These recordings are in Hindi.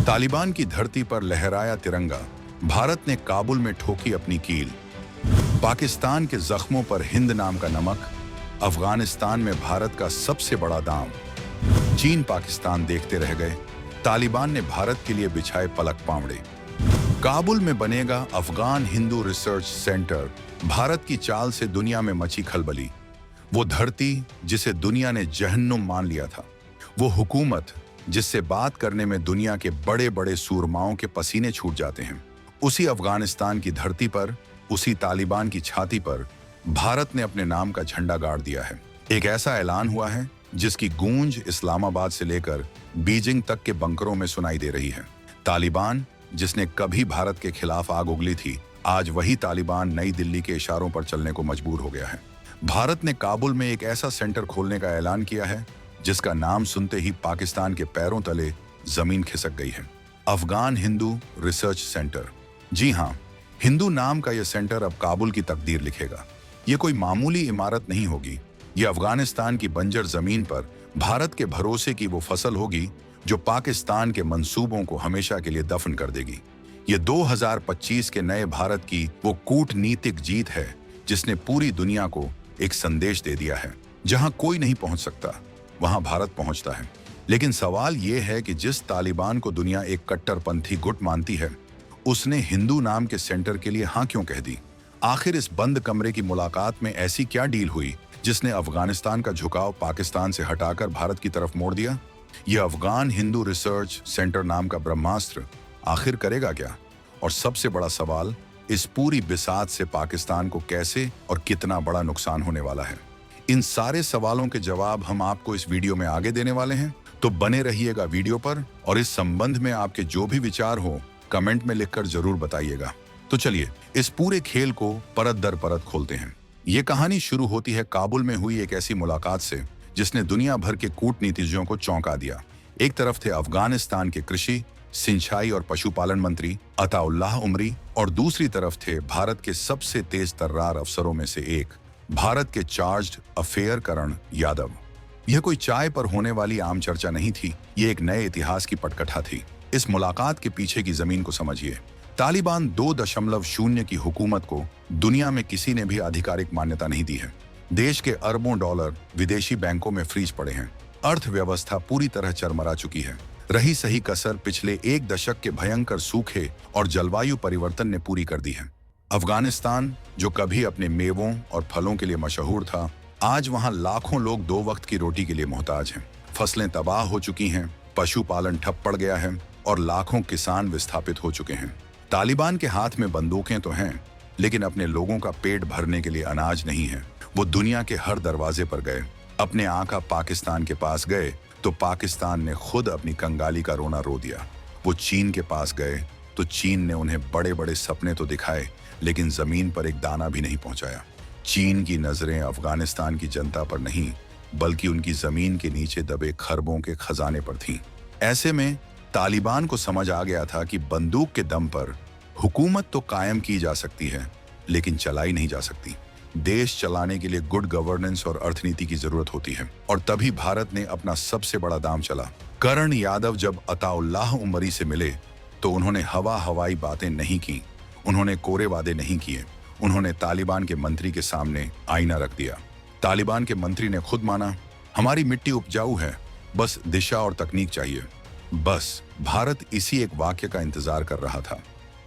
तालिबान की धरती पर लहराया तिरंगा, भारत ने काबुल में ठोकी अपनी कील। पाकिस्तान के जख्मों पर हिंद नाम का नमक, अफगानिस्तान में भारत का सबसे बड़ा दांव। चीन पाकिस्तान देखते रह गए, तालिबान ने भारत के लिए बिछाए पलक पावड़े। काबुल में बनेगा Afghan Hindu research centre, Bharat की चाल से दुनिया में मची खलबली। वो धरती जिसे दुनिया ने जहन्नुम मान लिया था, वो हुकूमत जिससे बात करने में दुनिया के बड़े बड़े सूरमाओं के पसीने छूट जाते हैं, उसी अफगानिस्तान की धरती पर, उसी तालिबान की छाती पर भारत ने अपने नाम का झंडा गाड़ दिया है। एक ऐसा ऐलान हुआ है जिसकी गूंज इस्लामाबाद से लेकर बीजिंग तक के बंकरों में सुनाई दे रही है। तालिबान जिसने कभी भारत के खिलाफ आग उगली थी, आज वही तालिबान नई दिल्ली के इशारों पर चलने को मजबूर हो गया है। भारत ने काबुल में एक ऐसा सेंटर खोलने का ऐलान किया है जिसका नाम सुनते ही पाकिस्तान के पैरों तले जमीन खिसक गई है। Afghan Hindu research centre. जी हाँ, हिंदू नाम का यह सेंटर अब काबुल की तकदीर लिखेगा। ये कोई मामूली इमारत नहीं होगी, ये अफगानिस्तान की बंजर जमीन पर भारत के भरोसे की वो फसल होगी जो पाकिस्तान के मंसूबों को हमेशा के लिए दफन कर देगी। ये 2025 के नए भारत की वो कूटनीतिक जीत है जिसने पूरी दुनिया को एक संदेश दे दिया है, जहां कोई नहीं पहुंच सकता वहां भारत पहुंचता है। लेकिन सवाल यह है कि जिस तालिबान को दुनिया एक कट्टरपंथी गुट मानती है, उसने हिंदू नाम के सेंटर के लिए हाँ क्यों कह दी? आखिर इस बंद कमरे की मुलाकात में ऐसी क्या डील हुई जिसने अफगानिस्तान का झुकाव पाकिस्तान से हटाकर भारत की तरफ मोड़ दिया? यह अफगान हिंदू रिसर्च सेंटर नाम का ब्रह्मास्त्र आखिर करेगा क्या? और सबसे बड़ा सवाल, इस पूरी बिसात से पाकिस्तान को कैसे और कितना बड़ा नुकसान होने वाला है? इन सारे सवालों के जवाब हम आपको इस वीडियो में आगे देने वाले हैं, तो बने रहिएगा वीडियो पर और इस संबंध में आपके जो भी विचार हो कमेंट में लिखकर जरूर बताइएगा। तो चलिए इस पूरे खेल को परत दर परत खोलते हैं। ये कहानी शुरू होती है काबुल में हुई एक ऐसी मुलाकात से जिसने दुनिया भर के कूटनीतिज्ञों को चौंका दिया। एक तरफ थे अफगानिस्तान के कृषि, सिंचाई और पशुपालन मंत्री अताउल्लाह उमरी, और दूसरी तरफ थे भारत के सबसे तेज तर्रार अफसरों में से एक, भारत के चार्ज्ड अफेयर करण यादव। यह कोई चाय पर होने वाली आम चर्चा नहीं थी, ये एक नए इतिहास की पटकथा थी। इस मुलाकात के पीछे की जमीन को समझिए। तालिबान 2.0 की हुकूमत को दुनिया में किसी ने भी आधिकारिक मान्यता नहीं दी है। देश के अरबों डॉलर विदेशी बैंकों में फ्रीज पड़े हैं। अर्थव्यवस्था पूरी तरह चरमरा चुकी है। रही सही कसर पिछले एक दशक के भयंकर सूखे और जलवायु परिवर्तन ने पूरी कर दी है। अफगानिस्तान जो कभी अपने मेवों और फलों के लिए मशहूर था, आज वहां लाखों लोग 2 वक्त की रोटी के लिए मोहताज हैं। फसलें तबाह हो चुकी हैं, पशुपालन ठप पड़ गया है और लाखों किसान विस्थापित हो चुके हैं। तालिबान के हाथ में बंदूकें तो हैं, लेकिन अपने लोगों का पेट भरने के लिए अनाज नहीं है। वो दुनिया के हर दरवाजे पर गए, अपने आका पाकिस्तान के पास गए तो पाकिस्तान ने खुद अपनी कंगाली का रोना रो दिया। वो चीन के पास गए तो चीन ने उन्हें बड़े बड़े सपने तो दिखाए, लेकिन जमीन पर एक दाना भी नहीं पहुंचाया। चीन की नजरें अफगानिस्तान की जनता पर नहीं, बल्कि उनकी जमीन के नीचे दबे खरबों के खजाने पर थीं। ऐसे में तालिबान को समझ आ गया था कि बंदूक के दम पर हुकूमत तो कायम की जा सकती है, लेकिन चलाई नहीं जा सकती। देश चलाने के लिए गुड गवर्नेंस और अर्थनीति की जरूरत होती है, और तभी भारत ने अपना सबसे बड़ा दांव चला। करण यादव जब अताउल्लाह उमरी से मिले तो उन्होंने हवाई बातें नहीं की, उन्होंने कोरे वादे नहीं किए। उन्होंने तालिबान के मंत्री के सामने आईना रख दिया। तालिबान के मंत्री ने खुद माना, हमारी मिट्टी उपजाऊ है, बस दिशा और तकनीक चाहिए। बस भारत इसी एक वाक्य का इंतजार कर रहा था।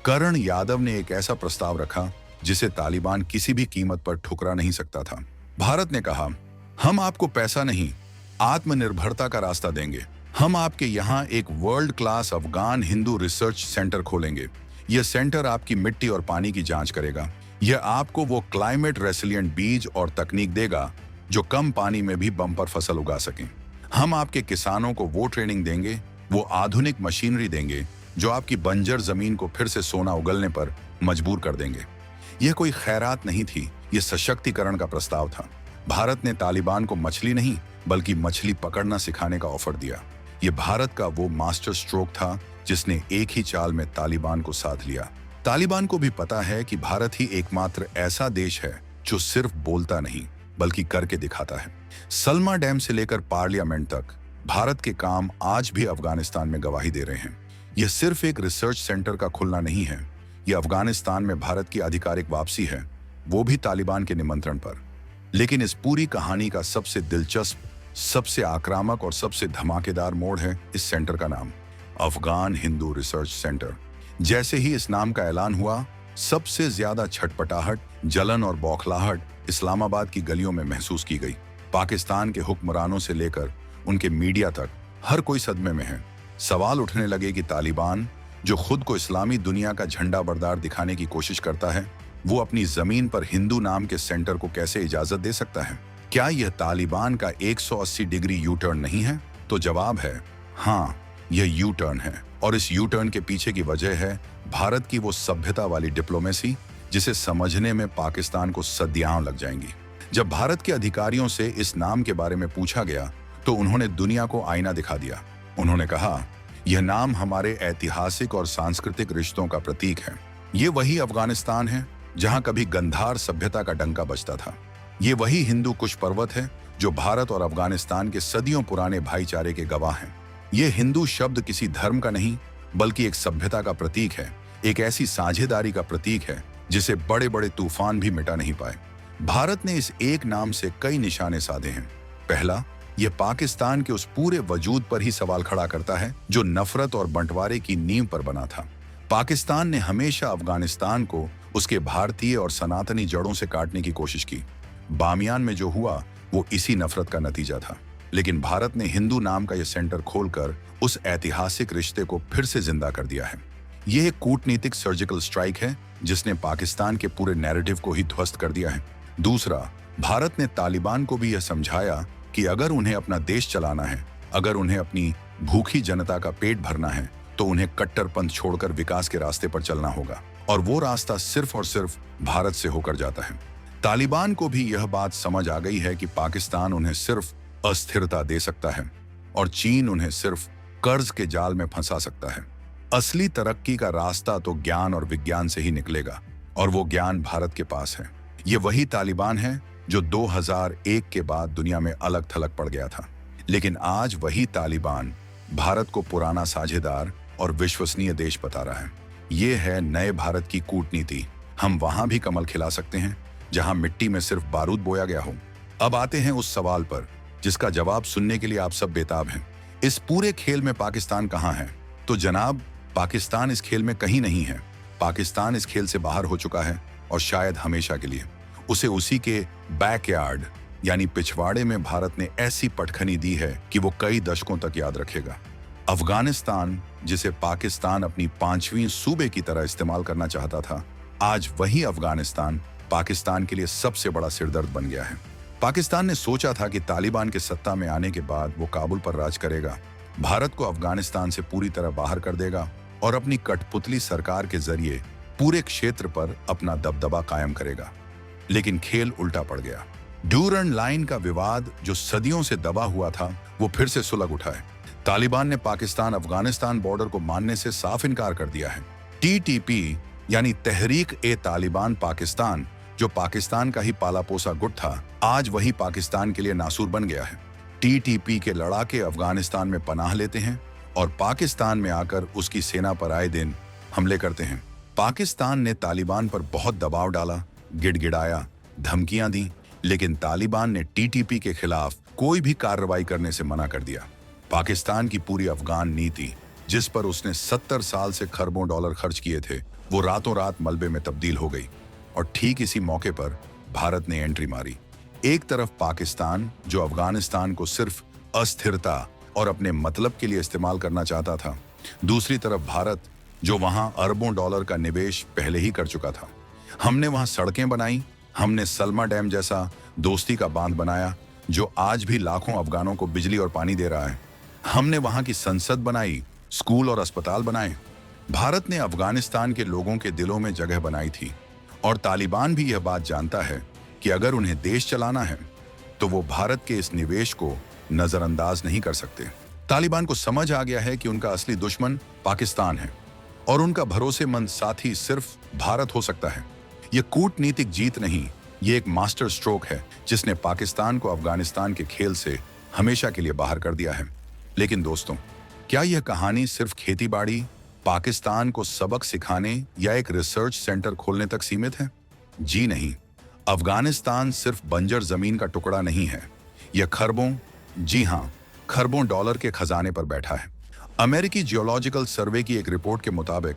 करण यादव ने एक ऐसा प्रस्ताव रखा जिसे तालिबान किसी भी कीमत पर ठुकरा नहीं सकता था। भारत ने कहा, हम आपको पैसा नहीं, आत्मनिर्भरता का रास्ता देंगे। हम आपके यहाँ एक world class Afghan Hindu research centre खोलेंगे। यह सेंटर आपकी मिट्टी और पानी की जांच करेगा। यह आपको वो क्लाइमेट रेसिलिएंट बीज और तकनीक देगा जो कम पानी में भी बम्पर फसल उगा सकें। हम आपके किसानों को वो ट्रेनिंग देंगे, वो आधुनिक मशीनरी देंगे जो आपकी बंजर जमीन को फिर से सोना उगलने पर मजबूर कर देंगे। यह कोई खैरात नहीं थी, यह सशक्तिकरण का प्रस्ताव था। भारत ने तालिबान को मछली नहीं बल्कि मछली पकड़ना सिखाने का ऑफर दिया। यह भारत का वो मास्टर स्ट्रोक था जिसने एक ही चाल में तालिबान को साध लिया। तालिबान को भी पता है कि भारत ही एकमात्र ऐसा देश है जो सिर्फ बोलता नहीं बल्कि करके दिखाता है। सलमा डैम से लेकर पार्लियामेंट तक भारत के काम आज भी अफगानिस्तान में गवाही दे रहे हैं। यह सिर्फ एक रिसर्च सेंटर का खुलना नहीं है, यह अफगानिस्तान में भारत की आधिकारिक वापसी है, वो भी तालिबान के निमंत्रण पर। लेकिन इस पूरी कहानी का सबसे दिलचस्प, सबसे आक्रामक और सबसे धमाकेदार मोड़ है इस सेंटर का नाम, अफगान हिंदू रिसर्च सेंटर। जैसे ही इस नाम का ऐलान हुआ, सबसे ज्यादा छटपटाहट, जलन और बौखलाहट इस्लामाबाद की गलियों में महसूस की गई। पाकिस्तान के हुक्मरानों से लेकर उनके मीडिया तक हर कोई सदमे में है। सवाल उठने लगे कि तालिबान, जो खुद को इस्लामी दुनिया का झंडा बरदार दिखाने की कोशिश करता है, वो अपनी जमीन पर हिंदू नाम के सेंटर को कैसे इजाजत दे सकता है? क्या यह तालिबान का 180 डिग्री यू टर्न नहीं है? तो जवाब है हाँ, यह यू टर्न है। और इस यू टर्न के पीछे की वजह है भारत की वो सभ्यता वाली डिप्लोमेसी, जिसे समझने में पाकिस्तान को सदियां लग जाएंगी। जब भारत के अधिकारियों से इस नाम के बारे में पूछा गया, तो उन्होंने दुनिया को आईना दिखा दिया। उन्होंने कहा, यह नाम हमारे ऐतिहासिक और सांस्कृतिक रिश्तों का प्रतीक है। ये वही अफगानिस्तान है जहां कभी गंधार सभ्यता का डंका बजता था। ये वही हिंदू कुश पर्वत है जो भारत और अफगानिस्तान के सदियों पुराने भाईचारे के गवाह हैं। ये हिंदू शब्द किसी धर्म का नहीं, बल्कि एक सभ्यता का प्रतीक है, एक ऐसी साझेदारी का प्रतीक है जिसे बड़े बड़े तूफान भी मिटा नहीं पाए। भारत ने इस एक नाम से कई निशाने साधे हैं। पहला, यह पाकिस्तान के उस पूरे वजूद पर ही सवाल खड़ा करता है जो नफरत और बंटवारे की नींव पर बना था। पाकिस्तान ने हमेशा अफगानिस्तान को उसके भारतीय और सनातनी जड़ों से काटने की कोशिश की। बामियान में जो हुआ वो इसी नफरत का नतीजा था। लेकिन भारत ने हिंदू नाम का यह सेंटर खोलकर उस ऐतिहासिक रिश्ते को फिर से जिंदा कर दिया है। यह एक कूटनीतिक सर्जिकल स्ट्राइक है जिसने पाकिस्तान के पूरे नैरेटिव को ही ध्वस्त कर दिया है। दूसरा, भारत ने तालिबान को भी यह समझाया कि अगर उन्हें अपना देश चलाना है, अगर उन्हें अपनी भूखी जनता का पेट भरना है, तो उन्हें कट्टरपंथ छोड़कर विकास के रास्ते पर चलना होगा। और वो रास्ता सिर्फ और सिर्फ भारत से होकर जाता है। तालिबान को भी यह बात समझ आ गई है कि पाकिस्तान उन्हें सिर्फ अस्थिरता दे सकता है और चीन उन्हें सिर्फ कर्ज के जाल में फंसा सकता है। असली तरक्की का रास्ता तो ज्ञान और विज्ञान से ही निकलेगा, और वो ज्ञान भारत के पास है। ये वही तालिबान है जो 2001 के बाद दुनिया में अलग थलग पड़ गया था। लेकिन आज वही तालिबान भारत को पुराना साझेदार और विश्वसनीय देश बता रहा है। ये है नए भारत की कूटनीति। हम वहां भी कमल खिला सकते हैं जहां मिट्टी में सिर्फ बारूद बोया गया हो। अब आते हैं उस सवाल पर जिसका जवाब सुनने के लिए आप सब बेताब हैं। इस पूरे खेल में पाकिस्तान कहां है? तो जनाब, पाकिस्तान इस खेल में कहीं नहीं है। पाकिस्तान इस खेल से बाहर हो चुका है, और शायद हमेशा के लिए। उसे उसी के बैकयार्ड यानी पिछवाड़े में भारत ने ऐसी पटखनी दी है कि वो कई दशकों तक याद रखेगा। अफगानिस्तान, जिसे पाकिस्तान अपनी 5वीं सूबे की तरह इस्तेमाल करना चाहता था, आज वही अफगानिस्तान पाकिस्तान के लिए सबसे बड़ा सिरदर्द बन गया है। पाकिस्तान ने सोचा था कि तालिबान के सत्ता में आने के बाद वो काबुल पर राज करेगा, भारत को अफगानिस्तान से पूरी तरह बाहर कर देगा और अपनी कठपुतली सरकार के जरिए पूरे क्षेत्र पर अपना दबदबा कायम करेगा। लेकिन खेल उल्टा पड़ गया। ड्यूरंड लाइन का विवाद जो सदियों से दबा हुआ था, वो फिर से सुलग उठा है। तालिबान ने पाकिस्तान अफगानिस्तान बॉर्डर को मानने से साफ इनकार कर दिया है। TTP यानी तहरीक-ए-तालिबान पाकिस्तान, जो पाकिस्तान का ही पाला पोसा गुट था, आज वही पाकिस्तान के लिए नासूर बन गया है। TTP के लड़ाके अफगानिस्तान में पनाह लेते हैं और पाकिस्तान में आकर उसकी सेना पर आए दिन हमले करते हैं। पाकिस्तान ने तालिबान पर बहुत दबाव डाला, गिड़गिड़ाया, धमकियां दी, लेकिन तालिबान ने TTP के खिलाफ कोई भी कार्रवाई करने से मना कर दिया। पाकिस्तान की पूरी अफगान नीति, जिस पर उसने 70 साल से खरबों डॉलर खर्च किए थे, वो रातों रात मलबे में तब्दील हो गई। और ठीक इसी मौके पर भारत ने एंट्री मारी। एक तरफ पाकिस्तान, जो अफगानिस्तान को सिर्फ अस्थिरता और अपने मतलब के लिए इस्तेमाल करना चाहता था, दूसरी तरफ भारत, जो वहां अरबों डॉलर का निवेश पहले ही कर चुका था। हमने वहां सड़कें बनाई, हमने सलमा डैम जैसा दोस्ती का बांध बनाया जो आज भी लाखों अफगानों को बिजली और पानी दे रहा है। हमने वहां की संसद बनाई, स्कूल और अस्पताल बनाए। भारत ने अफगानिस्तान के लोगों के दिलों में जगह बनाई थी। और तालिबान भी यह बात जानता है कि अगर उन्हें देश चलाना है तो वो भारत के इस निवेश को नजरअंदाज नहीं कर सकते। तालिबान को समझ आ गया है कि उनका असली दुश्मन पाकिस्तान है और उनका भरोसेमंद साथी सिर्फ भारत हो सकता है। यह कूटनीतिक जीत नहीं, ये एक मास्टर स्ट्रोक है जिसने पाकिस्तान को अफगानिस्तान के खेल से हमेशा के लिए बाहर कर दिया है। लेकिन दोस्तों, क्या यह कहानी सिर्फ खेतीबाड़ी, पाकिस्तान को सबक सिखाने या एक रिसर्च सेंटर खोलने तक सीमित है? जी नहीं। अफगानिस्तान सिर्फ बंजर जमीन का टुकड़ा नहीं है। यह खरबों, जी हां, खरबों डॉलर के खजाने पर बैठा है। अमेरिकी जियोलॉजिकल सर्वे की एक रिपोर्ट के मुताबिक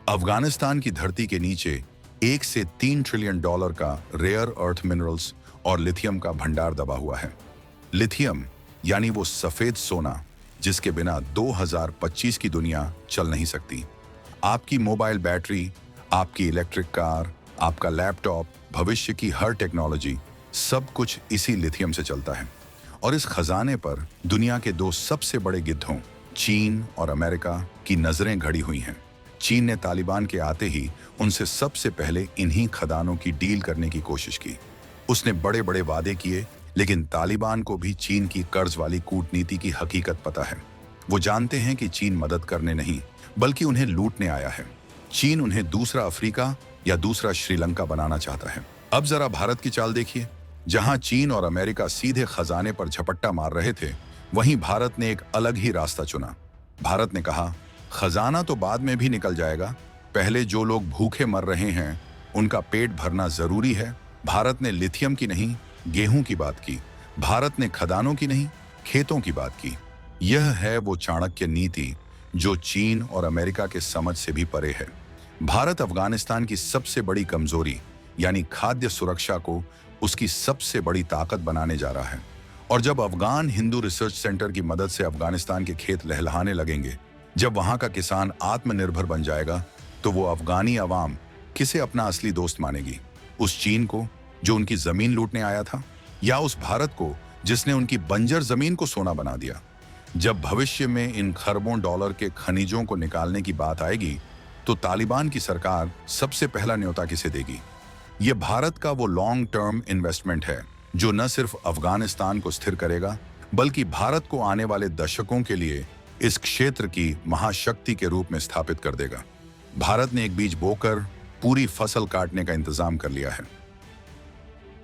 अफगानिस्तान की धरती के नीचे 1 से 3 ट्रिलियन डॉलर का रेयर अर्थ मिनरल्स और लिथियम का भंडार दबा हुआ है। लिथियम यानी वो सफेद सोना जिसके बिना 2025 की दुनिया चल नहीं सकती। आपकी मोबाइल बैटरी, आपकी इलेक्ट्रिक कार, आपका लैपटॉप, भविष्य की हर टेक्नोलॉजी, सब कुछ इसी लिथियम से चलता है। और इस खजाने पर दुनिया के दो सबसे बड़े गिद्धों, चीन और अमेरिका, की नजरें घड़ी हुई हैं। चीन ने तालिबान के आते ही उनसे सबसे पहले इन्हीं खदानों की डील करने की कोशिश की। उसने बड़े बड़े वादे किए, लेकिन तालिबान को भी चीन की कर्ज वाली कूटनीति की हकीकत पता है। वो जानते हैं कि चीन मदद करने नहीं, बल्कि उन्हें लूटने आया है। चीन उन्हें दूसरा अफ्रीका या दूसरा श्रीलंका बनाना चाहता है। अब जरा भारत की चाल देखिए। जहां चीन और अमेरिका सीधे खजाने पर झपट्टा मार रहे थे, वहीं भारत ने एक अलग ही रास्ता चुना। भारत ने कहा, खजाना तो बाद में भी निकल जाएगा, पहले जो लोग भूखे मर रहे हैं उनका पेट भरना जरूरी है। भारत ने लिथियम की नहीं, गेहूं की बात की। भारत ने खदानों की नहीं, खेतों की बात की। यह है वो चाणक्य नीति जो चीन और अमेरिका के समझ से भी परे है। भारत अफगानिस्तान की सबसे बड़ी कमजोरी यानी खाद्य सुरक्षा को उसकी सबसे बड़ी ताकत बनाने जा रहा है। और जब अफगान हिंदू रिसर्च सेंटर की मदद से अफगानिस्तान के खेत लहलहाने लगेंगे, जब वहां का किसान आत्मनिर्भर बन जाएगा, तो वो अफगानी अवाम किसे अपना असली दोस्त मानेगी? उस चीन को जो उनकी जमीन लूटने आया था, या उस भारत को जिसने उनकी बंजर जमीन को सोना बना दिया? जब भविष्य में इन खरबों डॉलर के खनिजों को निकालने की बात आएगी, तो तालिबान की सरकार सबसे पहला न्योता किसे देगी? यह भारत का वो लॉन्ग टर्म इन्वेस्टमेंट है जो न सिर्फ अफगानिस्तान को स्थिर करेगा, बल्कि भारत को आने वाले दशकों के लिए इस क्षेत्र की महाशक्ति के रूप में स्थापित कर देगा। भारत ने एक बीज बोकर पूरी फसल काटने का इंतजाम कर लिया है।